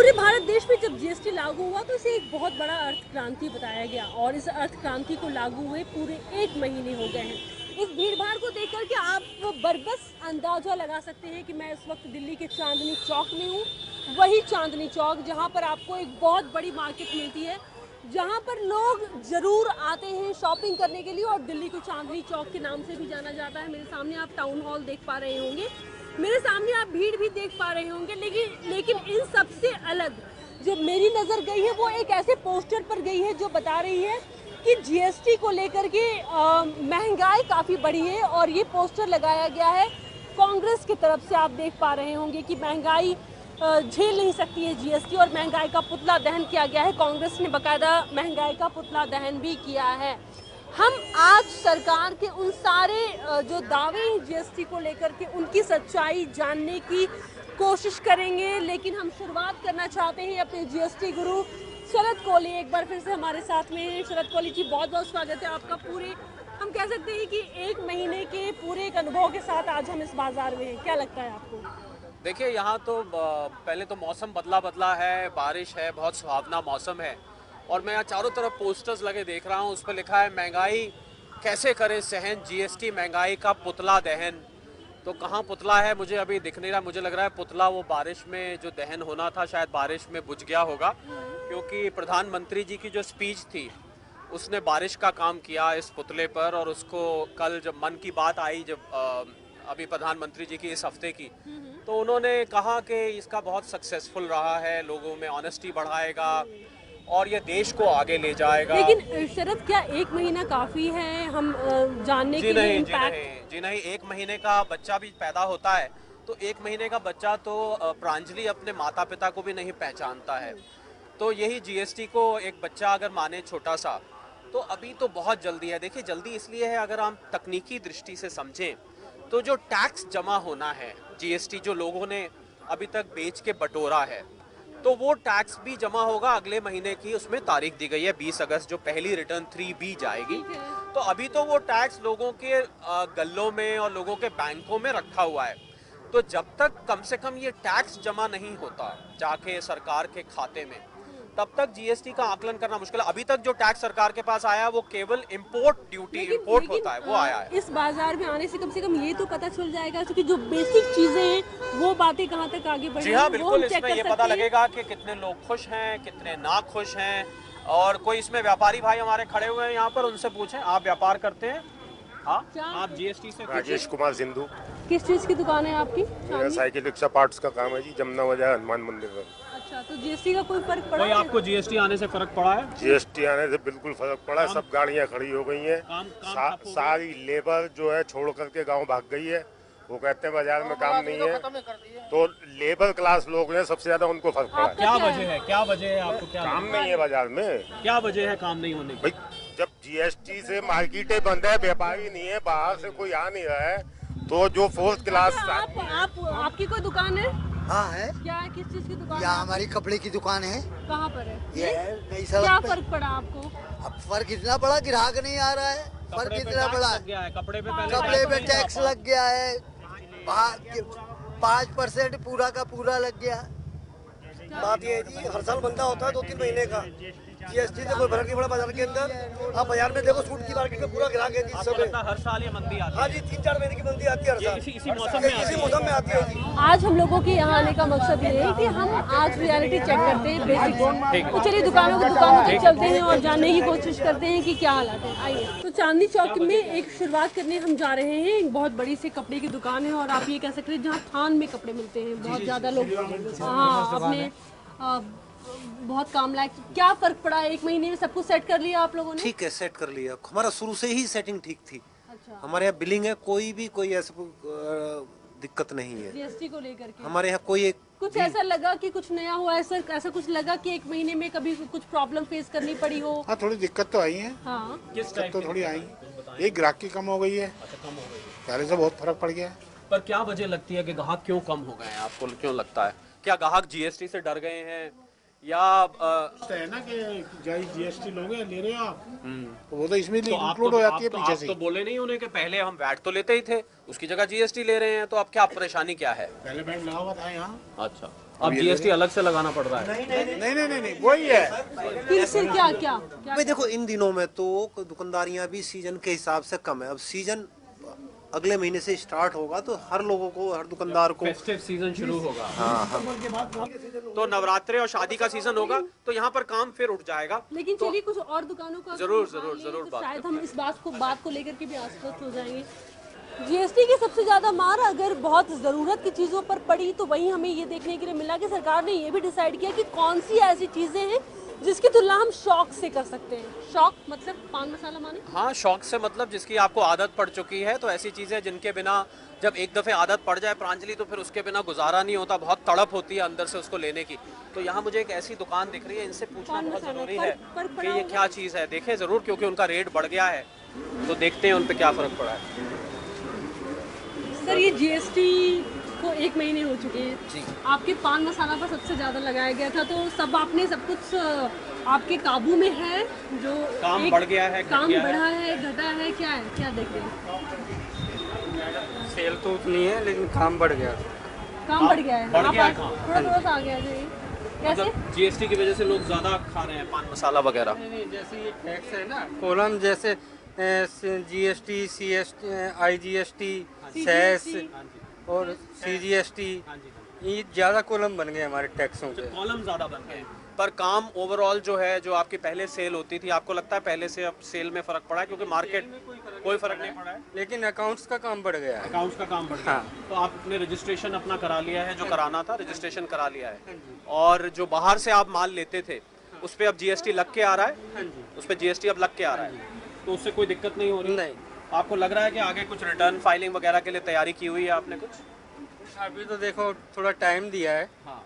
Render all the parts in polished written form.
पूरे भारत देश में जब जीएसटी लागू हुआ तो इसे एक बहुत बड़ा अर्थ क्रांति बताया गया और इस अर्थ क्रांति को लागू हुए पूरे 1 महीने हो गए हैं। इस भीड़ भाड़ को देख कर के आप बरबस अंदाजा लगा सकते हैं कि मैं इस वक्त दिल्ली के चांदनी चौक में हूँ। वही चांदनी चौक जहाँ पर आपको एक बहुत बड़ी मार्केट मिलती है, जहाँ पर लोग ज़रूर आते हैं शॉपिंग करने के लिए और दिल्ली को चांदनी चौक के नाम से भी जाना जाता है। मेरे सामने आप टाउन हॉल देख पा रहे होंगे, मेरे सामने आप भीड़ भी देख पा रहे होंगे, लेकिन इन सबसे अलग जो मेरी नज़र गई है वो एक ऐसे पोस्टर पर गई है जो बता रही है कि जीएसटी को लेकर के महंगाई काफ़ी बढ़ी है। और ये पोस्टर लगाया गया है कांग्रेस की तरफ से। आप देख पा रहे होंगे कि महंगाई झेल नहीं सकती है जीएसटी और महंगाई का पुतला दहन किया गया है। कांग्रेस ने बाकायदा महंगाई का पुतला दहन भी किया है। हम आज सरकार के उन सारे जो दावे हैं जीएसटी को लेकर के उनकी सच्चाई जानने की कोशिश करेंगे, लेकिन हम शुरुआत करना चाहते हैं अपने जीएसटी गुरु शरद कोहली एक बार फिर से हमारे साथ में हैं। शरद कोहली जी, बहुत बहुत स्वागत है आपका। पूरे हम कह सकते हैं कि 1 महीने के पूरे एक अनुभव के साथ आज हम इस बाजार में हैं, क्या लगता है आपको? देखिए, यहाँ तो पहले तो मौसम बदला है, बारिश है, बहुत सुहावना मौसम है और मैं यहाँ चारों तरफ पोस्टर्स लगे देख रहा हूँ। उस पर लिखा है महंगाई कैसे करें सहन, जीएसटी महंगाई का पुतला दहन। तो कहाँ पुतला है मुझे अभी दिख नहीं रहा। मुझे लग रहा है पुतला वो बारिश में जो दहन होना था शायद बारिश में बुझ गया होगा, क्योंकि प्रधानमंत्री जी की जो स्पीच थी उसने बारिश का काम किया इस पुतले पर। और उसको कल जब मन की बात आई, जब अभी प्रधानमंत्री जी की इस हफ्ते की, तो उन्होंने कहा कि इसका बहुत सक्सेसफुल रहा है, लोगों में ऑनेस्टी बढ़ाएगा और ये देश को आगे ले जाएगा। लेकिन शरद, क्या 1 महीना काफी है हम जानने के लिए इम्पैक्ट? जी नहीं, 1 महीने का बच्चा भी पैदा होता है तो 1 महीने का बच्चा तो प्रांजलि अपने माता पिता को भी नहीं पहचानता है। तो यही जीएसटी को एक बच्चा अगर माने छोटा सा, तो अभी तो बहुत जल्दी है। देखिए, जल्दी इसलिए है, अगर हम तकनीकी दृष्टि से समझें तो जो टैक्स जमा होना है, जीएसटी जो लोगों ने अभी तक बेच के बटोरा है, तो वो टैक्स भी जमा होगा अगले महीने की। उसमें तारीख दी गई है 20 अगस्त, जो पहली रिटर्न 3B जाएगी। तो अभी तो वो टैक्स लोगों के गल्लों में और लोगों के बैंकों में रखा हुआ है। तो जब तक कम से कम ये टैक्स जमा नहीं होता जाके सरकार के खाते में, तब तक जीएसटी का आकलन करना मुश्किल है। अभी तक जो टैक्स सरकार के पास आया वो केवल इंपोर्ट ड्यूटी, इंपोर्ट होता है, वो आया है। इस बाजार में आने से कम ये तो पता चल जाएगा कि जो बेसिक चीजें हैं वो बातें कहाँ तक आगे बढ़ी। जी हाँ, बिल्कुल। इसमें ये पता लगेगा कि कितने लोग खुश हैं, कितने ना खुश हैं। और कोई इसमें व्यापारी भाई हमारे खड़े हुए हैं यहाँ पर, उनसे पूछें, आप व्यापार करते हैं? हाँ, आप जीएसटी से? राजेश कुमार सिंधु। किस चीज की दुकान है आपकी? मेरा साइकिल रिक्शा पार्ट्स का काम है जी, जमुना बाजार हनुमान मंदिर में। अच्छा, तो जीएसटी का कोई फर्क पड़ा? कोई आपको जीएसटी आने से फर्क पड़ा है? जीएसटी आने से बिल्कुल फर्क पड़ा है। सब गाड़ियां खड़ी हो गई हैं। सारी लेबर जो है छोड़ करके गांव भाग गई है। वो कहते हैं बाजार में काम नहीं है, तो लेबर क्लास लोग हैं सबसे ज्यादा, उनको फर्क पड़ा है। क्या वजह है? क्या वजह है आपको? क्या काम नहीं है बाजार में? क्या वजह है काम नहीं होने की? भाई, जब जीएसटी से मार्केटें बंद है, व्यापारी नहीं है, बाहर से कोई आ नहीं रहा है, तो जो फोर्थ क्लास। आपकी कोई दुकान है? हाँ है। क्या है, किस चीज की दुकान? यहाँ हमारी कपड़े की दुकान है। कहाँ पर है ये? नई सड़क क्या पे। फर्क पड़ा आपको? अब फर्क इतना बड़ा, ग्राहक नहीं आ रहा है। फर्क इतना बड़ा है, कपड़े पे टैक्स लग गया है 5% पूरा का पूरा लग गया। बात ये है जी, हर साल बनता होता है 2-3 महीने का। जीएसटी से कोई फर्क नहीं पड़ा बाजार के अंदर। आप बाजार में देखो, सूट की मार्केट में पूरा ग्राहक है जी। सब हर साल ये मंदी आती है? हाँ जी, 3-4 महीने की मंदी आती है हर साल। इसी मौसम में आती है जी। आज हम लोगों के यहाँ आने का मकसद ये है कि हम आज रियलिटी चेक करते हैं, बेसिक। तो चलिए दुकानों तक चलते हैं और जानने की कोशिश करते हैं कि क्या हालात है। आइए। तो चांदनी चौक में एक शुरुआत करने हम जा रहे हैं। एक बहुत बड़ी सी कपड़े की दुकान है और आप ये कह सकते हैं जहाँ थान में कपड़े मिलते हैं। बहुत ज्यादा लोग हाँ अपने बहुत काम लायक। क्या फर्क पड़ा है 1 महीने में? सब कुछ सेट कर लिया आप लोगों ने? ठीक है, सेट कर लिया। हमारा शुरू से ही सेटिंग ठीक थी। अच्छा। हमारे यहाँ बिलिंग है, कोई ऐसा दिक्कत नहीं है जीएसटी को लेकर के। हमारे यहाँ कोई कुछ ऐसा लगा कि कुछ नया हुआ है सर? ऐसा कुछ लगा कि 1 महीने में कभी कुछ प्रॉब्लम फेस करनी पड़ी हो? हाँ, थोड़ी दिक्कत तो आई है। हाँ, दिक्कत तो थोड़ी आई। एक ग्राहक की कम हो गई है। पहले से बहुत फर्क पड़ गया है। पर क्या वजह लगती है कि ग्राहक क्यों कम हो गए हैं? आपको क्यों लगता है? क्या ग्राहक जीएसटी से डर गए हैं या है ना कि जीएसटी लोगे ले रहे हो आप, तो वो तो इसमें इंक्लूड हो जाती है पीछे से। तो बोले नहीं उन्हें कि पहले हम वैट तो लेते ही थे, उसकी जगह जीएसटी ले रहे हैं, तो अब क्या परेशानी क्या है? पहले बैंक लगा हुआ था यहाँ। अच्छा, अब जीएसटी अलग से लगाना पड़ रहा है? नहीं, वही है। फिर से क्या क्या भाई देखो, इन दिनों में तो दुकानदारियां भी सीजन के हिसाब से कम है। अब सीजन अगले महीने से स्टार्ट होगा तो हर लोगों को, हर दुकानदार को फेस्टिव सीजन शुरू होगा। हाँ। तो नवरात्रे और शादी का सीजन होगा तो यहाँ पर काम फिर उठ जाएगा। लेकिन चलिए कुछ और दुकानों का जरूर बात शायद हम इस बात को लेकर के भी आश्वस्त हो जाएंगे। जीएसटी की सबसे ज्यादा मार अगर बहुत जरूरत की चीजों पर पड़ी तो वहीं हमें ये देखने के लिए मिला कि सरकार ने ये भी डिसाइड किया कि कौन सी ऐसी चीजें हैं जिसकी तुलना हम शौक से कर सकते हैं। शौक मतलब पान मसाला माने? हाँ, शौक से मतलब जिसकी आपको आदत पड़ चुकी है, तो ऐसी चीजें जिनके बिना जब एक दफे आदत पड़ जाए प्रांजलि, तो फिर उसके बिना गुजारा नहीं होता, बहुत तड़प होती है अंदर से उसको लेने की। तो यहाँ मुझे एक ऐसी दुकान दिख रही है, इनसे पूछना बहुत जरूरी है कि ये क्या चीज़ है। देखें जरूर, क्योंकि उनका रेट बढ़ गया है, तो देखते हैं उन पर क्या फर्क पड़ा है। सर, ये जीएसटी को 1 महीने हो चुके हैं जी। आपके पान मसाला पर सबसे ज्यादा लगाया गया था, तो सब कुछ आपके काबू में है? जो काम बढ़ गया है, काम बढ़ा है, घटा है, क्या देख रहे हैं? सेल तो उतनी है लेकिन काम बढ़ गया। काम बढ़ गया है, बढ़ गया है आप काम। थोड़ा सा आ गया जी। कैसे? मतलब जीएसटी की वजह से लोग ज्यादा खा रहे हैं पान मसाला वगैरह। नहीं, जैसे ये टैक्स है ना, कॉलम जैसे जीएसटी, सीएसटी, आईजीएसटी, सेस और सीजीएसटी, ये ज़्यादा कॉलम बन गए हमारे टैक्सों के। कॉलम ज्यादा बन गए, पर काम ओवरऑल जो है, जो आपकी पहले सेल होती थी, आपको लगता है पहले से अब सेल में फर्क पड़ा है? क्योंकि मार्केट कोई फर्क नहीं पड़ा है, लेकिन अकाउंट्स का काम बढ़ गया है। अकाउंट्स का काम बढ़ गया। हाँ। तो आपने रजिस्ट्रेशन अपना करा लिया है, जो कराना था रजिस्ट्रेशन करा लिया है, और जो बाहर से आप माल लेते थे उस पर अब जीएसटी लग के आ रहा है? उस पर जीएसटी अब लग के आ रहा है, तो उससे कोई दिक्कत नहीं हो रही? नहीं। आपको लग रहा है कि आगे कुछ रिटर्न फाइलिंग वगैरह के लिए तैयारी की हुई है आपने कुछ? अभी तो देखो थोड़ा टाइम दिया है, हाँ,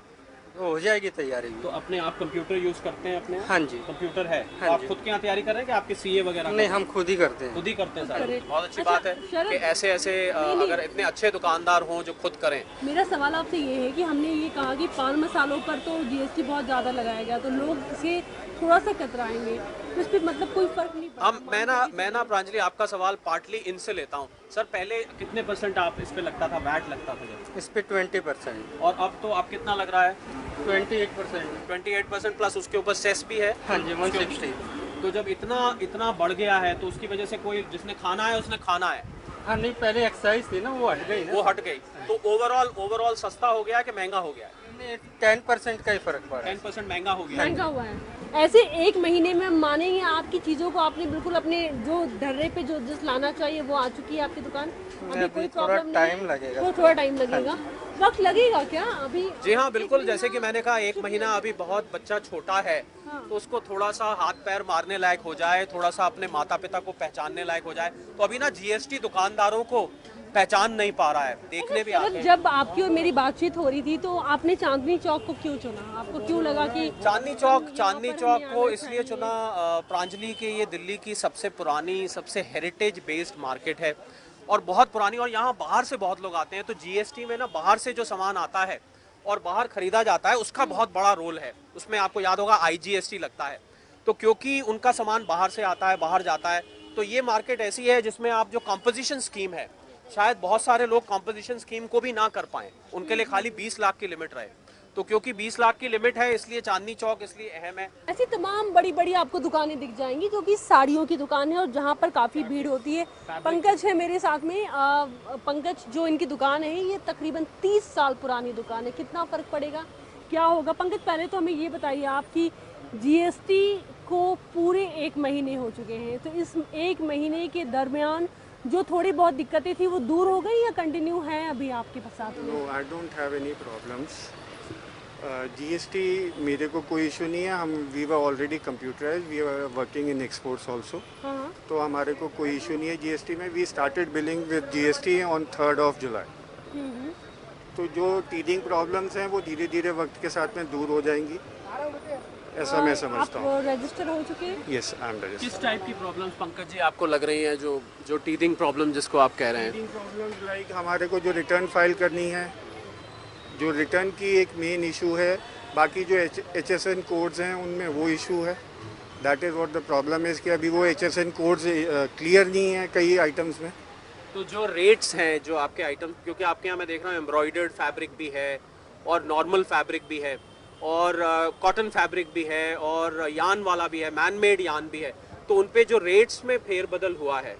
तो हो जाएगी तैयारी। तो अपने आप कंप्यूटर यूज करते हैं अपने? हाँ जी, कंप्यूटर है। हाँ तो आप जी। खुद के यहाँ तैयारी कर रहे हैं कि आपके सीए वगैरह? नहीं, हम खुद ही करते हैं। खुद ही करते हैं सारे। करेक्ट। बहुत अच्छी अच्छा, बात है शरद, कि ऐसे अगर इतने अच्छे दुकानदार हों जो खुद करें। मेरा सवाल आपसे ये है कि हमने ये कहा कि पान मसालों पर तो जीएसटी बहुत ज़्यादा लगाया गया, तो लोग इसे थोड़ा सा कतराएंगे, तो इस पर मतलब कोई फर्क नहीं पड़ता? मैं ना प्रांजलि आपका सवाल पार्टली इनसे लेता हूँ। सर, पहले कितने % आप इस पे लगता था, वैट लगता था जब? इस पे 20%। और अब तो आप कितना लग रहा है? 28%। 28% प्लस उसके ऊपर सेस भी है। हाँ जी, 160। तो जब इतना बढ़ गया है, तो उसकी वजह से कोई जिसने खाना है उसने खाना है। हाँ, नहीं, पहले एक्साइज थी ना, वो हट गई ना। वो हट गई, तो ओवरऑल सस्ता हो गया कि महंगा हो गया है? 10% का ही फर्क पड़ा है। 10% महंगा हो गया। महंगा हुआ है। ऐसे 1 महीने में हम मानेंगे आपकी चीज़ों को आपने बिल्कुल अपने जो ढर्रे पे जो जिस लाना चाहिए वो आ चुकी है आपकी दुकान? अभी कोई थोड़ा प्रॉब्लम टाइम लगेगा। तो थोड़ा टाइम लगेगा, वक्त लगेगा क्या अभी? जी हाँ, बिल्कुल। जैसे कि मैंने कहा, 1 महीना अभी बहुत बच्चा छोटा है, तो उसको थोड़ा सा हाथ पैर मारने लायक हो जाए, थोड़ा सा अपने माता पिता को पहचानने लायक हो जाए, तो अभी ना जीएसटी दुकानदारों को पहचान नहीं पा रहा है, देखने भी आते हैं। जब आपकी और मेरी बातचीत हो रही थी तो आपने चांदनी चौक को क्यों चुना? आपको क्यों लगा कि चांदनी चौक को इसलिए चुना, प्रांजलि के ये दिल्ली की सबसे पुरानी, सबसे हेरिटेज बेस्ड मार्केट है और बहुत पुरानी, और यहाँ बाहर से बहुत लोग आते हैं। तो जीएसटी में ना बाहर से जो सामान आता है और बाहर खरीदा जाता है, उसका बहुत बड़ा रोल है उसमें। आपको याद होगा आईजीएसटी लगता है, तो क्योंकि उनका सामान बाहर से आता है, बाहर जाता है, तो ये मार्केट ऐसी है जिसमें आप जो कॉम्पोजिशन स्कीम है, शायद बहुत सारे लोग कॉम्पोजिशन स्कीम को भी ना कर पाएं, उनके लिए खाली 20 लाख की लिमिट रहे। तो क्योंकि 20 लाख की लिमिट है, इसलिए चांदनी चौक इसलिए अहम है। ऐसी तमाम बड़ी बड़ी आपको दुकानें दिख जाएंगी जो कि साड़ियों की दुकान है और जहाँ पर काफ़ी भीड़ होती है। पंकज है मेरे साथ में। पंकज, जो इनकी दुकान है ये तकरीबन 30 साल पुरानी दुकान है, कितना फ़र्क पड़ेगा, क्या होगा? पंकज, पहले तो हमें ये बताइए, आपकी जीएसटी को पूरे 1 महीने हो चुके हैं, तो इस 1 महीने के दरमियान जो थोड़ी बहुत दिक्कतें थी वो दूर हो गई या कंटिन्यू हैं अभी आपके साथ में? No, I don't have any problems. GST मेरे को कोई इशू नहीं है। हम we were already computerise, we are working in exports also, तो हमारे को कोई इशू नहीं है जीएसटी में। We started billing with GST on 3 July. तो जो टीडिंग प्रॉब्लम्स हैं वो धीरे धीरे वक्त के साथ में दूर हो जाएंगी, ऐसा मैं समझता हूँ। आप रजिस्टर हो चुके हैं? Yes, I am registered. किस टाइप की प्रॉब्लम्स पंकज जी आपको लग रही हैं, जो टीथिंग प्रॉब्लम जिसको आप कह रहे हैं? टीथिंग प्रॉब्लम्स लाइक हमारे को जो रिटर्न फाइल करनी है, जो रिटर्न की एक मेन इशू है बाकी जो HSN कोड्स हैं उनमें वो इशू है। That is what the problem is कि अभी वो HSN कोड्स क्लियर नहीं है कई आइटम्स में। तो जो रेट्स हैं जो आपके आइटम, क्योंकि आपके यहाँ मैं देख रहा हूँ एम्ब्रॉयडर्ड फैब्रिक भी है और नॉर्मल फैब्रिक भी है और कॉटन फैब्रिक भी है और यान वाला भी है, मैन मेड यान भी है, तो उन पे जो रेट्स में फेरबदल हुआ है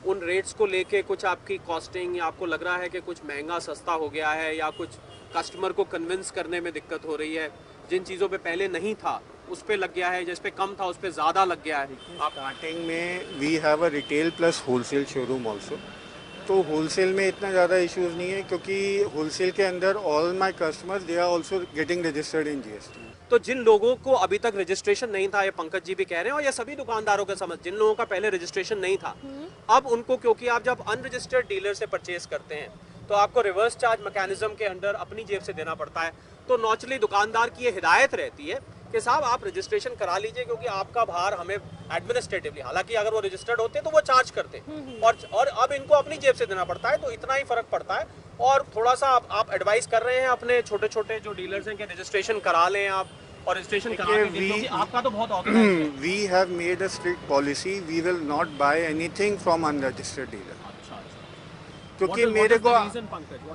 उन रेट्स को लेके कुछ आपकी कॉस्टिंग या आपको लग रहा है कि कुछ महंगा सस्ता हो गया है या कुछ कस्टमर को कन्विंस करने में दिक्कत हो रही है, जिन चीज़ों पे पहले नहीं था उस पे लग गया है, जिस पे कम था उस पे ज़्यादा लग गया है? स्टार्टिंग में we have a retail plus wholesale showroom also, तो होलसेल में इतना ज़्यादा इश्यूज़ नहीं है क्योंकि होलसेल के अंदर all my customers they are also getting registered in GST। तो जिन लोगों को अभी तक रजिस्ट्रेशन नहीं था, ये पंकज जी भी कह रहे हैं और ये सभी दुकानदारों का समझ, जिन लोगों का पहले रजिस्ट्रेशन नहीं था, अब उनको, क्योंकि आप जब अनरजिस्टर्ड डीलर से परचेज करते हैं तो आपको रिवर्स चार्ज मैकेनिज्म के अंडर अपनी जेब से देना पड़ता है, तो नॉर्मली दुकानदार की ये हिदायत रहती है कि साहब आप रजिस्ट्रेशन करा लीजिए क्योंकि आपका भार हमें एडमिनिस्ट्रेटिवली, हालांकि अगर वो रजिस्टर्ड होते तो वो चार्ज करते और अब इनको अपनी जेब से देना पड़ता है, तो इतना ही फर्क पड़ता है। और थोड़ा सा आप एडवाइस कर रहे हैं अपने छोटे छोटे जो डीलर्स हैं कि रजिस्ट्रेशन करा लें आप, और रजिस्ट्रेशन करा के दें, क्योंकि आपका तो बहुत ऑर्गेनाइज्ड है। We have made a strict policy, we will not buy anything from unregistered dealer, क्योंकि मेरे को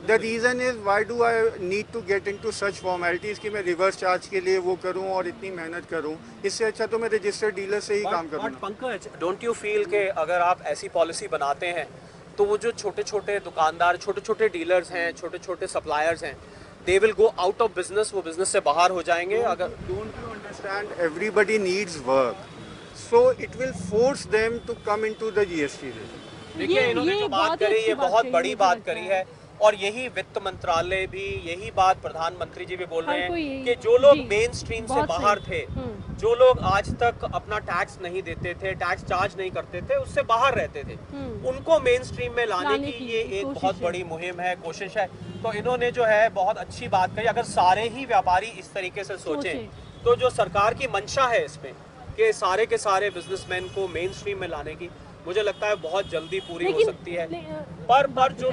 the reason is why do I need to get into such formalities कि मैं रिवर्स चार्ज के लिए वो करूं और इतनी मेहनत करूं, इससे अच्छा तो मैं रजिस्टर्ड डीलर से ही काम करूं। पंकज, डोंट यू फील कि अगर आप ऐसी पॉलिसी बनाते हैं तो वो जो छोटे छोटे दुकानदार, छोटे छोटे डीलर्स हैं, छोटे छोटे सप्लायर्स हैं, they will go out of business, वो बिजनेस से बाहर हो जाएंगे? अगर don't you understand, everybody needs work, so it will force them to come into the GST। देखिए इन्होंने जो बात करी ये बहुत बड़ी बात करी है और यही वित्त मंत्रालय भी, यही बात प्रधानमंत्री जी भी बोल रहे हैं कि जो लोग मेन स्ट्रीम से बाहर थे, जो लोग आज तक अपना टैक्स नहीं देते थे, टैक्स चार्ज नहीं करते थे, उससे बाहर रहते थे, उनको मेन स्ट्रीम में लाने की ये एक बहुत बड़ी मुहिम है, कोशिश है। तो इन्होंने जो है बहुत अच्छी बात कही। अगर सारे ही व्यापारी इस तरीके से सोचें तो जो सरकार की मंशा है इसमें कि सारे के सारे बिजनेसमैन को मेन स्ट्रीम में लाने की, मुझे लगता है बहुत जल्दी पूरी हो सकती है। पर जो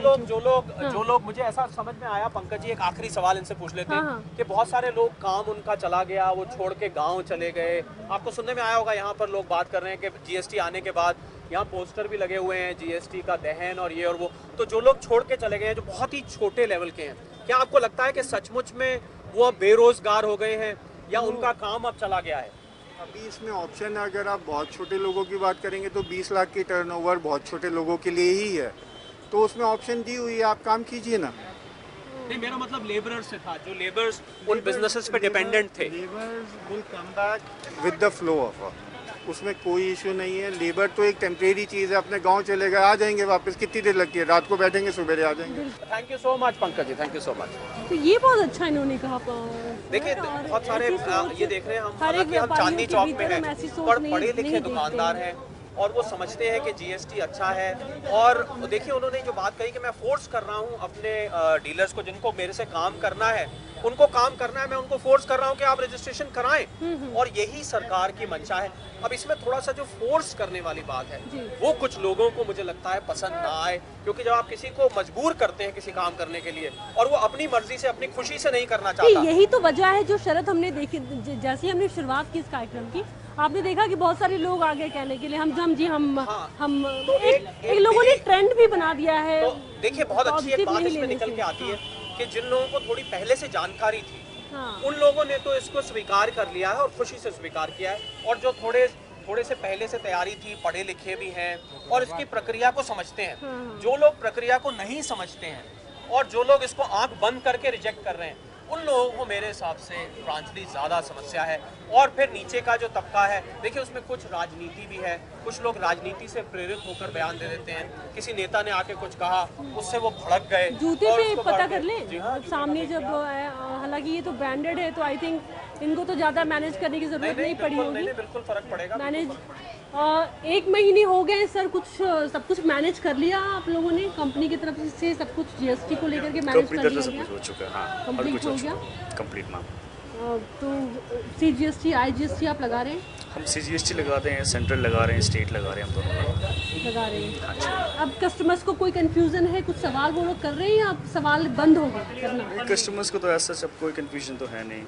लोग मुझे ऐसा समझ में आया, पंकज जी एक आखिरी सवाल इनसे पूछ लेते हैं कि बहुत सारे लोग काम उनका चला गया, वो छोड़ के गांव चले गए, आपको सुनने में आया होगा यहाँ पर लोग बात कर रहे हैं कि GST आने के बाद यहाँ पोस्टर भी लगे हुए हैं GST का दहन और ये और वो, तो जो लोग छोड़ के चले गए हैं जो बहुत ही छोटे लेवल के हैं, क्या आपको लगता है कि सचमुच में वो अब बेरोजगार हो गए हैं या उनका काम अब चला गया है? अभी इसमें ऑप्शन है, अगर आप बहुत छोटे लोगों की बात करेंगे तो 20 लाख की टर्नओवर बहुत छोटे लोगों के लिए ही है, तो उसमें ऑप्शन दी हुई है, आप काम कीजिए ना। नहीं, मेरा मतलब लेबरर्स से था, जो लेबर्स उन बिजनेसेस पे डिपेंडेंट थे। Labours will come back with the flow of work, उसमें कोई इशू नहीं है। लेबर तो एक टेम्परेरी चीज़ है, अपने गांव चले गए, आ जाएंगे वापस, कितनी देर लगती है, रात को बैठेंगे सुबह आ जाएंगे। Thank you so much Pankaj ji, thank you so much. तो ये बहुत अच्छा इन्होंने कहा। देखिए बहुत सारे ये देख रहे हैं हम, हालांकि हम चांदनी चौक में हैं, पर पढ़े लिखे दुकानदार हैं और वो समझते हैं कि GST अच्छा है। और देखिए उन्होंने जो बात कही कि मैं फोर्स कर रहा हूँ अपने डीलर्स को, जिनको मेरे से काम करना है, उनको काम करना है, मैं उनको फोर्स कर रहा हूँ कि आप रजिस्ट्रेशन कराएं, और यही सरकार की मंशा है। अब इसमें थोड़ा सा जो फोर्स करने वाली बात है वो कुछ लोगों को मुझे लगता है पसंद ना आए, क्योंकि जब आप किसी को मजबूर करते हैं किसी काम करने के लिए और वो अपनी मर्जी से, अपनी खुशी से नहीं करना चाहता, यही तो वजह है जो शरद हमने देखी। जैसे ही हमने शुरुआत की इस कार्यक्रम की, आपने देखा कि बहुत सारे लोग आगे कहने के लिए हम तो एक लोगों ने ट्रेंड भी बना दिया है। तो देखिए बहुत अच्छी एक बात इसमें निकल के आती है कि जिन लोगों को थोड़ी पहले से जानकारी थी, उन लोगों ने तो इसको स्वीकार कर लिया है और खुशी से स्वीकार किया है, और जो थोड़े से पहले से तैयारी थी, पढ़े लिखे भी हैं और इसकी प्रक्रिया को समझते हैं, जो लोग प्रक्रिया को नहीं समझते हैं और जो लोग इसको आंख बंद करके रिजेक्ट कर रहे हैं, उन लोगों को मेरे हिसाब से फ्रांचली ज़्यादा समस्या है। और फिर नीचे का जो तबका है, देखिए उसमें कुछ राजनीति भी है, कुछ लोग राजनीति से प्रेरित होकर बयान दे देते हैं। किसी नेता ने आके कुछ कहा, उससे वो भड़क गए। जूते पे पता कर लें सामने जब, हालांकि ये तो ब्रांडेड है तो आई थिंक इनको तो ज़्यादा मैनेज करने की जरूरत नहीं पड़ी होगी। बिल्कुल फर्क पड़ेगा मैनेज। 1 महीने हो गए सर, सब कुछ मैनेज कर लिया आप लोगों ने कंपनी की तरफ से? सब कुछ GST को लेकर के मैनेज कर लिया गया? हो चुका है, हाँ, कंप्लीट हो गया, कंप्लीट मैम। तो CGST IGST आप लगा रहे हैं? हम CGST लगाते हैं, सेंट्रल लगा रहे हैं, स्टेट लगा रहे हैं, हम दोनों लगा रहे हैं। अब कस्टमर्स को कोई कंफ्यूजन है, कुछ सवाल वो लोग कर रहे हैं या अब सवाल बंद हो गए करना? कस्टमर्स को तो ऐसा सब कोई कंफ्यूजन तो है नहीं,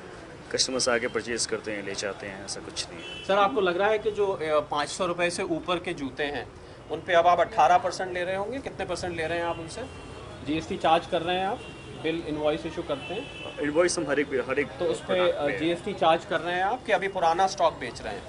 कस्टमर्स आके परचेज करते हैं, ले जाते हैं, ऐसा कुछ नहीं है। सर आपको लग रहा है कि जो 500 रुपए से ऊपर के जूते हैं उन पे अब आप 18% ले रहे होंगे, कितने परसेंट ले रहे हैं आप उनसे? जीएसटी चार्ज कर रहे हैं आप? बिल इनवॉइस इशू करते हैं? इनवॉइस हम हर एक तो उस पर जीएसटी चार्ज कर रहे हैं आप कि अभी पुराना स्टॉक बेच रहे हैं?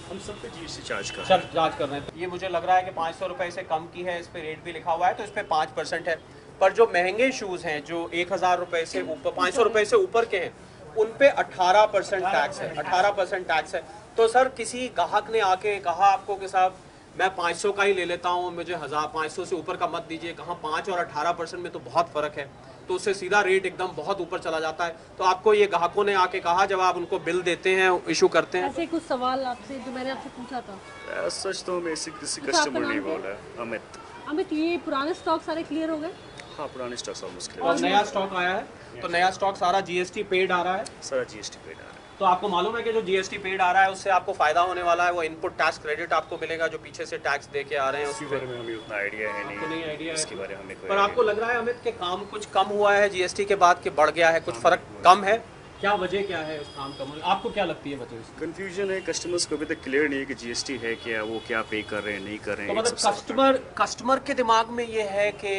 हम सब पे जीएसटी चार्ज कर सर चार्ज कर रहे हैं। ये मुझे लग रहा है कि 500 रुपए से कम की है, इस पे रेट भी लिखा हुआ है तो इस पे 5% है। पर जो महंगे शूज़ हैं जो 1000 रुपए से ऊपर, 500 रुपए से ऊपर के हैं, उन पे 18% टैक्स है, 18% टैक्स है। तो सर किसी ग्राहक ने आके कहा आपको कि साहब मैं 500 का ही ले लेता हूँ, मुझे 1500 से ऊपर का मत दीजिए, कहाँ 5 और 18% में तो बहुत फ़र्क है, तो उससे सीधा रेट एकदम बहुत ऊपर चला जाता है। तो आपको ये ग्राहकों ने आके कहा जब आप उनको बिल देते हैं, इशू करते हैं? ऐसे कुछ सवाल आपसे जो मैंने आपसे पूछा था। सच तो हमें किसी कस्टमर नहीं बोला है। अमित। अमित, ये पुराने स्टॉक सारे क्लियर हो गए? हाँ, पुराने स्टॉक ऑलमोस्ट क्लियर। और नया स्टॉक आया है, तो नया स्टॉक सारा जीएसटी पेड आ रहा है? सारा जीएसटी पेड आ रहा है। तो आपको मालूम है कि जो जीएसटी पेड आ रहा है उससे आपको फायदा होने वाला है, वो इनपुट टैक्स क्रेडिट आपको मिलेगा जो पीछे से टैक्स दे के आ रहे हैं। उसके बारे में हमें उतना आइडिया है नहीं, आइडिया इसके बारे में हमें कोई पर आपको लग रहा है अमित के काम कुछ कम हुआ है जीएसटी के बाद, के बढ़ गया है, कुछ फर्क कम है? क्या वजह क्या है उस काम कम होने? आपको क्या लगती है वजह? कंफ्यूजन है, कस्टमर्स को अभी तक क्लियर नहीं है कि जीएसटी है क्या, वो क्या पे कर रहे हैं, नहीं कर रहे हैं। तो मतलब कस्टमर के दिमाग में ये है कि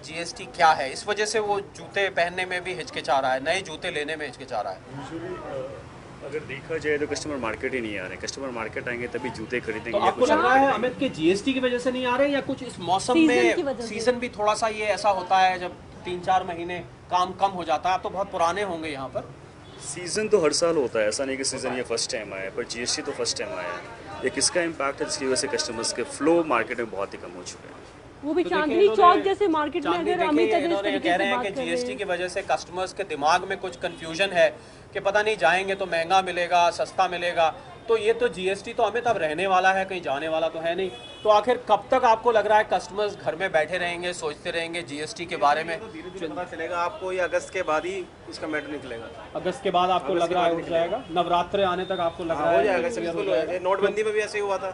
जीएसटी क्या है, इस वजह से वो जूते पहनने में भी हिचकिचा रहा है, नए जूते लेने में हिचकिचा रहा है। अगर देखा जाए तो कस्टमर मार्केट ही नहीं आ रहे, कस्टमर मार्केट आएंगे तभी जूते खरीदेंगे। तो आपको लग रहा है अमित के जीएसटी की वजह से नहीं आ रहे, या कुछ इस मौसम में सीजन भी थोड़ा सा ये ऐसा होता है जब 3-4 महीने काम कम हो जाता है? आप तो बहुत पुराने होंगे यहाँ पर। सीज़न तो हर साल होता है, ऐसा नहीं कि सीज़न ये फर्स्ट टाइम आया है, पर जीएसटी तो फर्स्ट टाइम आया है। ये किसका इम्पैक्ट है जिसकी वजह से कस्टमर्स के फ्लो मार्केट में बहुत ही कम हो चुके हैं। वो भी चांदनी चौक जैसे मार्केट में अगर अमित इन्होंने कह रहे हैं कि जीएसटी की वजह से कस्टमर्स के दिमाग में कुछ कंफ्यूजन है कि पता नहीं जाएंगे तो महंगा मिलेगा, सस्ता मिलेगा। तो ये तो जीएसटी तो अमित अब रहने वाला है, कहीं जाने वाला तो है नहीं। तो आखिर कब तक आपको लग रहा है कस्टमर्स घर में बैठे रहेंगे, सोचते रहेंगे जीएसटी के बारे में? पता चलेगा आपको, ये अगस्त के बाद ही इसका मैटर निकलेगा। अगस्त के बाद आपको लग रहा है उठ जाएगा? नवरात्र आने तक आपको लग रहा है? हो जाएगा। नोटबंदी में भी ऐसे ही हुआ था,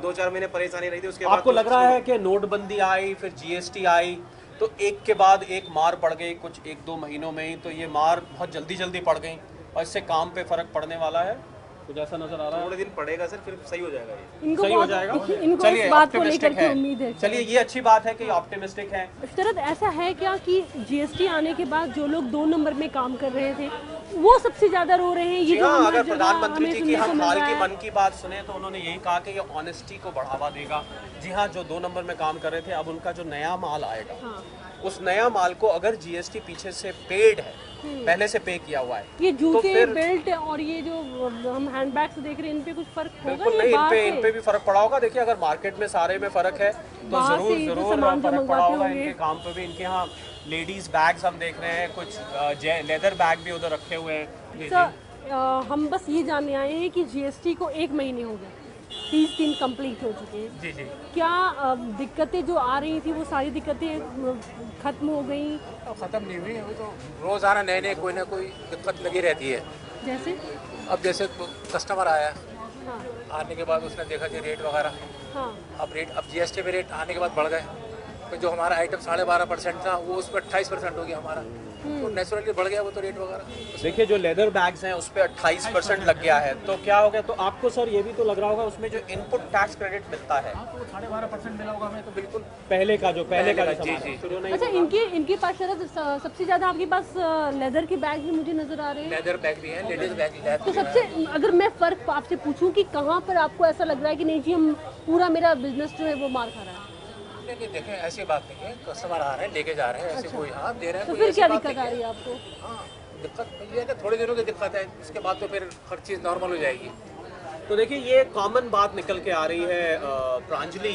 2-4 महीने परेशानी रही थी, उसके बाद आपको लग रहा है कि नोटबंदी आई, फिर जीएसटी आई, तो एक के बाद एक मार पड़ गई कुछ 1-2 महीनों में ही, तो ये मार बहुत जल्दी पड़ गई और इससे काम पे फर्क पड़ने वाला है, कुछ ऐसा नजर आ रहा है? थोड़े दिन पड़ेगा सर, फिर सही हो जाएगा ये। सही हो जाएगा। चलिए, बात को लेकर के उम्मीद है। चलिए, ये अच्छी बात है कि ऑप्टिमिस्टिक है। शरद, ऐसा है क्या कि जीएसटी आने के बाद जो लोग 2 नंबर में काम कर रहे थे वो सबसे ज्यादा रो रहे हैं? ये जो अगर प्रधानमंत्री जी की हम हाल की मन की बात सुने तो उन्होंने यही कहा कि ये ऑनेस्टी को बढ़ावा देगा। जी हाँ, जो 2 नंबर में काम कर रहे थे, अब उनका जो नया माल आएगा, उस नया माल को अगर जीएसटी पीछे से पेड है, पहले से पे किया हुआ है, ये जूते, तो बेल्ट और ये जो हम हैंडबैग्स देख रहे हैं, इन पे कुछ फर्क होगा? बिल्कुल नहीं, इन पे भी फर्क पड़ा होगा। देखिए, अगर मार्केट में सारे में फर्क है तो जरूर फर्क पड़ा होगा। इनके काम पे भी, इनके यहाँ लेडीज बैग्स हम देख रहे हैं, कुछ लेदर बैग भी उधर रखे हुए हैं। सर, हम बस ये जानने आए हैं कि जीएसटी को 1 महीने हो गए, 30 दिन कंप्लीट हो चुके हैं। जी जी। क्या दिक्कतें जो आ रही थी वो सारी दिक्कतें खत्म हो गई? ख़त्म नहीं हुई, अभी तो रोज़ाना नए कोई ना कोई दिक्कत लगी रहती है। जैसे अब जैसे कस्टमर आया, हाँ। आने के बाद उसने देखा कि रेट वगैरह, हाँ। अब जीएसटी में रेट आने के बाद बढ़ गए, तो जो हमारा आइटम 12.5% था वो उस पर 28% हो गया हमारा, तो नेचुरली बढ़ गया वो तो रेट वगैरह। देखिए, जो लेदर बैग्स हैं उस पर 28% लग गया है, तो क्या हो गया? तो आपको सर ये भी तो लग रहा होगा उसमें जो इनपुट टैक्स क्रेडिट मिलता है, 12.5% मिला होगा हमें, तो बिल्कुल पहले का जो जी। अच्छा, इनके पास शरद सबसे ज्यादा आपके पास लेदर के बैग भी मुझे नजर आ रहे हैं। लेदर बैग भी है, लेडीज बैग। तो सबसे, अगर मैं फर्क आपसे पूछूं कि कहाँ पर आपको ऐसा लग रहा है कि नहीं जी, हम पूरा मेरा बिजनेस जो है वो मार खा रहा है? नहीं, देखें ऐसी बात नहीं है, कस्टमर आ रहे हैं, लेके जा रहे हैं, ऐसे कोई हाँ दे रहे हैं। तो फिर क्या दिक्कत आ रही है आपको? हाँ, दिक्कत ये है कि थोड़े दिनों की दिक्कत है, उसके बाद तो फिर हर चीज़ नॉर्मल हो जाएगी। तो देखिए, ये कॉमन बात निकल के आ रही है प्रांजलि,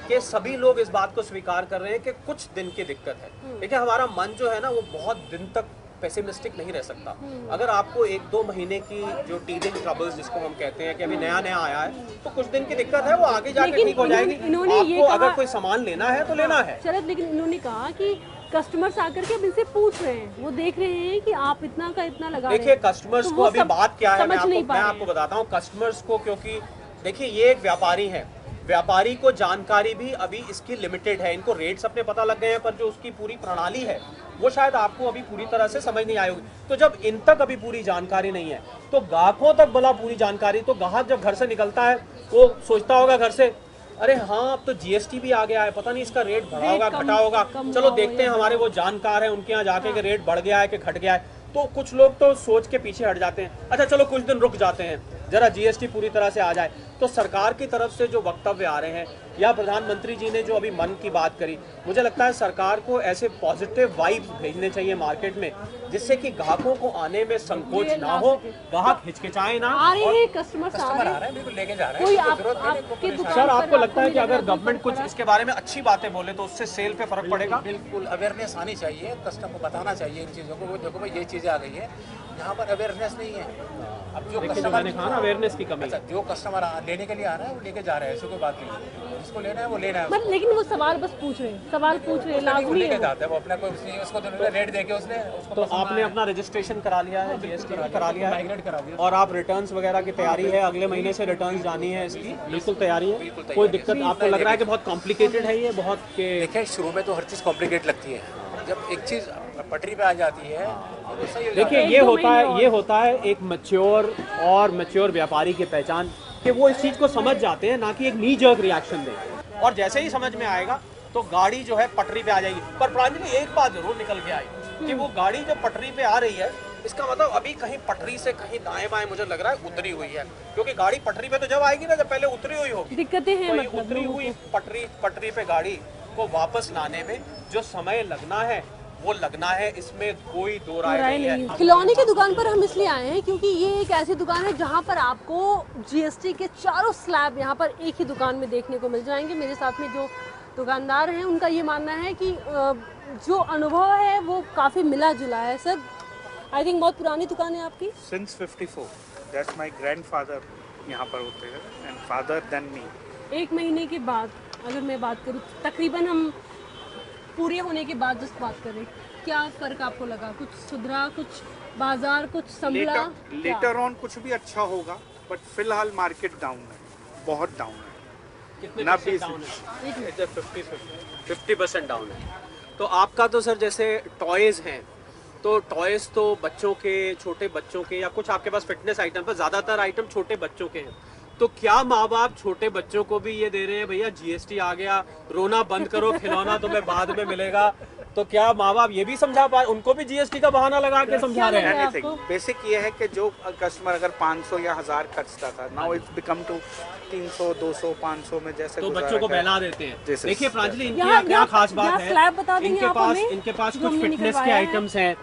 कि सभी लोग इस बात को स्वीकार कर रहे हैं कि कुछ दिन की दिक्कत है। देखिए, हमारा मन जो है ना वो बहुत दिन तक पेसिमिस्टिक नहीं रह सकता। अगर आपको 1-2 महीने की जो टीदिंग ट्रबल्स जिसको हम कहते हैं कि अभी नया आया है, तो कुछ दिन की दिक्कत है, वो आगे जाके ठीक हो जाएगी। आपको अगर कोई सामान लेना है तो लेना है। शरद, लेकिन इन्होंने कहा कि कस्टमर्स आकर के अब इनसे पूछ रहे हैं, वो देख रहे हैं कि आप इतना का इतना लगा रहे हैं। देखिए, कस्टमर्स को अभी बात क्या है, मैं आपको बताता हूँ कस्टमर्स को, क्योंकि देखिए ये एक व्यापारी है, व्यापारी को जानकारी भी अभी इसकी लिमिटेड है। इनको रेट्स अपने पता लग गए हैं, पर जो उसकी पूरी प्रणाली है वो शायद आपको अभी पूरी तरह से समझ नहीं आई होगी। तो जब इन तक अभी पूरी जानकारी नहीं है तो ग्राहकों तक भला पूरी जानकारी, तो ग्राहक जब घर से निकलता है वो सोचता होगा घर से, अरे हाँ अब तो जीएसटी भी आ गया है, पता नहीं इसका रेट बढ़ा होगा घटा होगा, चलो देखते हैं हमारे वो जानकार है उनके यहाँ जाके कि रेट बढ़ गया है कि घट गया है। तो कुछ लोग तो सोच के पीछे हट जाते हैं, अच्छा चलो कुछ दिन रुक जाते हैं, जरा जीएसटी पूरी तरह से आ जाए। तो सरकार की तरफ से जो वक्तव्य आ रहे हैं या प्रधानमंत्री जी ने जो अभी मन की बात करी, मुझे लगता है सरकार को ऐसे पॉजिटिव वाइब्स भेजने चाहिए मार्केट में, जिससे कि ग्राहकों को आने में संकोच ना हो, ग्राहक हिचकिचाए ना। आ रहे हैं कस्टमर आ रहे हैं, बिल्कुल लेके जा रहे कोई हैं। आपके दुकान सर पर आपको लगता है कि अगर कोई गवर्नमेंट कुछ इसके बारे में अच्छी बातें बोले तो उससे सेल पे फर्क पड़ेगा? बिल्कुल अवेयरनेस आनी चाहिए, कस्टमर को बताना चाहिए इन चीज़ों को, वो देखो भाई ये चीज़ें आ गई है, यहाँ पर अवेयरनेस नहीं है। अब जो कस्टमर, मैंने कहा ना अवेयरनेस की कमी। अच्छा जो कस्टमर लेने के लिए आ रहा है वो लेके जा रहे हैं, ऐसी कोई बात नहीं है, जिसको लेना है वो लेना है। मतलब लेकिन वो सवाल बस पूछ रहे हैं, सवाल पूछ रहे हैं, लाजमी लेके है जाता है वो अपना, कोई उसको रेट देके उसने उसको तो आपने अपना रजिस्ट्रेशन करा लिया है, जीएसटी करा लिया है, माइग्रेट करा दिया, और आप रिटर्न्स वगैरह की तैयारी है, अगले महीने से रिटर्न्स जानी है इसकी? बिल्कुल तैयारी है, कोई दिक्कत आपको लग रहा है कि बहुत कॉम्प्लिकेटेड है ये बहुत के? देखिए शुरू में तो हर चीज़ कॉम्प्लिकेट लगती है, जब एक चीज़ पटरी पे आ जाती है तो सही हो देखिए ये होता है एक मैच्योर व्यापारी की पहचान कि वो इस चीज़ को समझ जाते हैं, ना कि एक नी जर्क रिएक्शन दें, और जैसे ही समझ में आएगा तो गाड़ी जो है पटरी पे आ जाएगी। पर प्रांजलि एक बात जरूर निकल के आई कि वो गाड़ी जो पटरी पे आ रही है, इसका मतलब अभी कहीं पटरी से कहीं दाएं बाएं मुझे लग रहा है उतरी हुई है, क्योंकि गाड़ी पटरी पे तो जब आएगी ना, जब पहले उतरी हुई होगी। दिक्कतें हैं, तो मतलब उतरी हुई पटरी पे गाड़ी को वापस लाने में जो समय लगना है वो लगना है, इसमें कोई दो राय नहीं है। खिलौने की दुकान पर हम इसलिए आए हैं क्योंकि ये एक ऐसी दुकान है जहाँ पर आपको जीएसटी के चारों स्लैब यहाँ पर एक ही दुकान में देखने को मिल जाएंगे। मेरे साथ में जो दुकानदार हैं उनका ये मानना है कि जो अनुभव है वो काफ़ी मिला जुला है। सर आई थिंक बहुत पुरानी दुकान है आपकी। Since 54, that's my grandfather यहाँ पर होते हैं and father than me। एक महीने के बाद अगर मैं बात करूँ, तकरीबन हम पूरे होने के बाद जस्ट बात करें, क्या फ़र्क आपको लगा? कुछ सुधरा, कुछ बाजार कुछ संभला? लेटर ऑन कुछ भी अच्छा होगा, बट फिलहाल मार्केट डाउन है, बहुत डाउन है। कितने डाउन है? 50% डाउन है। तो आपका तो सर जैसे टॉयज़ हैं, तो टॉयज़ तो बच्चों के, छोटे बच्चों के, या कुछ आपके पास फिटनेस आइटम, पर ज़्यादातर आइटम छोटे बच्चों के हैं। तो क्या माँ बाप छोटे बच्चों को भी ये दे रहे हैं, भैया जीएसटी आ गया, रोना बंद करो, खिलौना तुम्हें बाद में मिलेगा? तो क्या माँ बाप ये भी समझा पा, उनको भी जीएसटी का बहाना लगा के समझा रहे हैं? बेसिक ये है कि जो कस्टमर अगर 500 या 1000 खर्चता था, नाउ इट्स बिकम टू 300, 200, 500 में जैसे तो बच्चों को बहला देते हैं। देखिए प्रांजलि, इनकी यहाँ क्या खास बात है, इनके पास कुछ फिटनेस के आइटम्स हैं,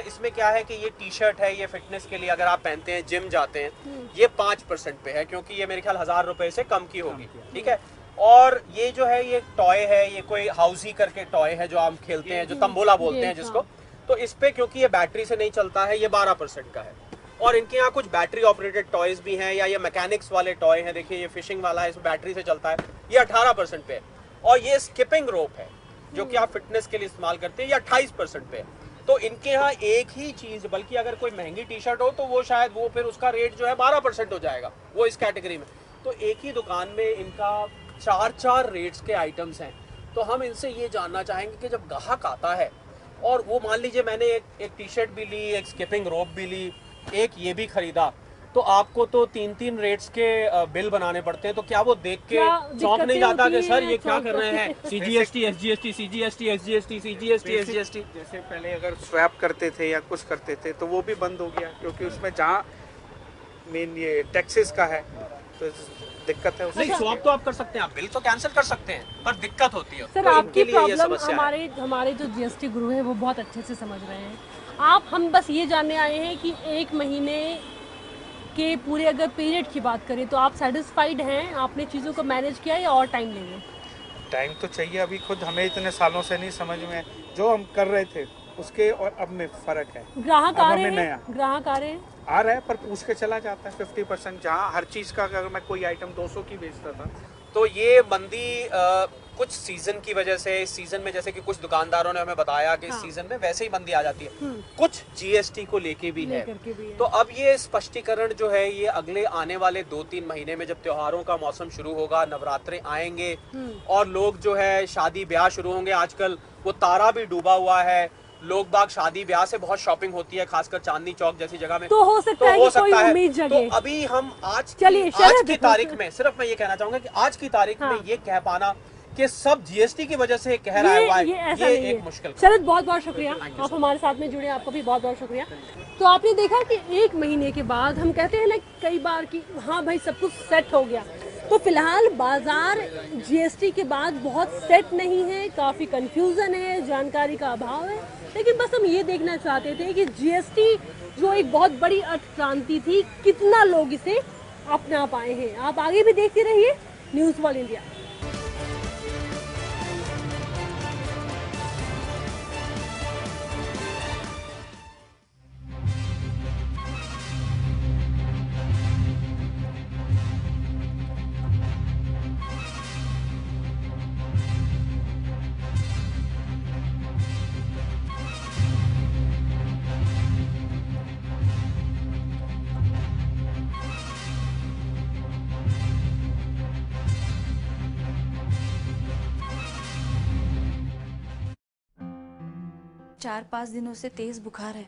इसमें क्या है कि ये टी शर्ट है, ये फिटनेस के लिए अगर आप पहनते हैं, जिम जाते हैं, ये 5% पे है, क्योंकि ये मेरे ख्याल 1000 रुपए से कम की होगी, ठीक है। और ये जो है ये टॉय है, ये कोई हाउसी करके टॉय है जो हम खेलते हैं, जो तंबोला बोलते हैं जिसको, तो इस पे क्योंकि ये बैटरी से नहीं चलता है, ये 12% का है। और इनके यहाँ कुछ बैटरी ऑपरेटेड टॉयज भी हैं, या ये मैकेनिक्स वाले टॉय हैं, देखिए ये फिशिंग वाला है, इसमें बैटरी से चलता है, ये 18% पे है। और ये स्किपिंग रोप है जो कि आप फिटनेस के लिए इस्तेमाल करते हैं, ये 28% पे है। तो इनके यहाँ एक ही चीज, बल्कि अगर कोई महंगी टी शर्ट हो तो वो शायद वो फिर उसका रेट जो है 12% हो जाएगा वो इस कैटेगरी में। तो एक ही दुकान में इनका 4 रेट्स के आइटम्स हैं। तो हम इनसे ये जानना चाहेंगे कि जब ग्राहक आता है और वो मान लीजिए मैंने एक टी शर्ट भी ली, एक स्किपिंग रोप भी ली, एक ये भी खरीदा, तो आपको तो 3 रेट्स के बिल बनाने पड़ते हैं। तो क्या वो देख के चौंक नहीं जाता कि सर ये क्या कर रहे हैं, CGST, SGST, CGST, SGST, CGST, SGST? जैसे पहले अगर स्वैप करते थे या कुछ करते थे तो वो भी बंद हो गया, क्योंकि उसमें जहाँ मेन ये टैक्सेस का है तो दिक्कत है। नहीं, स्वैप तो आप कर सकते हैं, आप बिल तो कैंसिल कर सकते हैं, पर दिक्कत होती है। सर तो आपकी प्रॉब्लम हमारे जो जीएसटी गुरु है वो बहुत अच्छे से समझ रहे हैं। हम बस ये जानने आए हैं कि एक महीने के पूरे अगर पीरियड की बात करें तो आप सेटिस्फाइड हैं? आपने चीज़ों को मैनेज किया या और टाइम लेंगे? टाइम तो चाहिए, अभी खुद हमें इतने सालों से नहीं समझ में, जो हम कर रहे थे उसके और अब में फ़र्क है। ग्राहक आ रहे हैं, आ रहा है, पर पूछ के चला जाता है 50%। जहाँ हर चीज़ का अगर मैं कोई आइटम 200 की बेचता था, तो ये मंदी कुछ सीजन की वजह से, इस सीजन में जैसे कि कुछ दुकानदारों ने हमें बताया कि इस सीजन में वैसे ही बंदी आ जाती है, कुछ जीएसटी को लेके भी है। तो अब ये स्पष्टीकरण जो है ये अगले आने वाले 2-3 महीने में जब त्योहारों का मौसम शुरू होगा, नवरात्रे आएंगे और लोग जो है शादी ब्याह शुरू होंगे, आजकल वो तारा भी डूबा हुआ है, लोग बाग शादी ब्याह से बहुत शॉपिंग होती है, खासकर चांदनी चौक जैसी जगह में, तो हो सकता है कि कोई उम्मीद जगे। तो अभी हम आज की तारीख में सिर्फ मैं ये कहना चाहूंगा कि आज की तारीख में ये कह पाना कि सब जीएसटी की वजह से कह रहा है ये एक मुश्किल। शरद, बहुत बहुत शुक्रिया, आप हमारे साथ में जुड़े, आपका भी बहुत बहुत शुक्रिया। तो आपने देखा कि 1 महीने के बाद हम कहते हैं ना कई बार कि हाँ भाई सब कुछ सेट हो गया, तो फिलहाल बाजार जीएसटी के बाद बहुत सेट नहीं है, काफ़ी कंफ्यूजन है, जानकारी का अभाव है। लेकिन बस हम ये देखना चाहते थे कि जीएसटी जो एक बहुत बड़ी अर्थक्रांति थी, कितना लोग इसे अपना पाए हैं। आप आगे भी देखते रहिए न्यूज़ वर्ल्ड इंडिया। चार 5 दिनों से तेज बुखार है।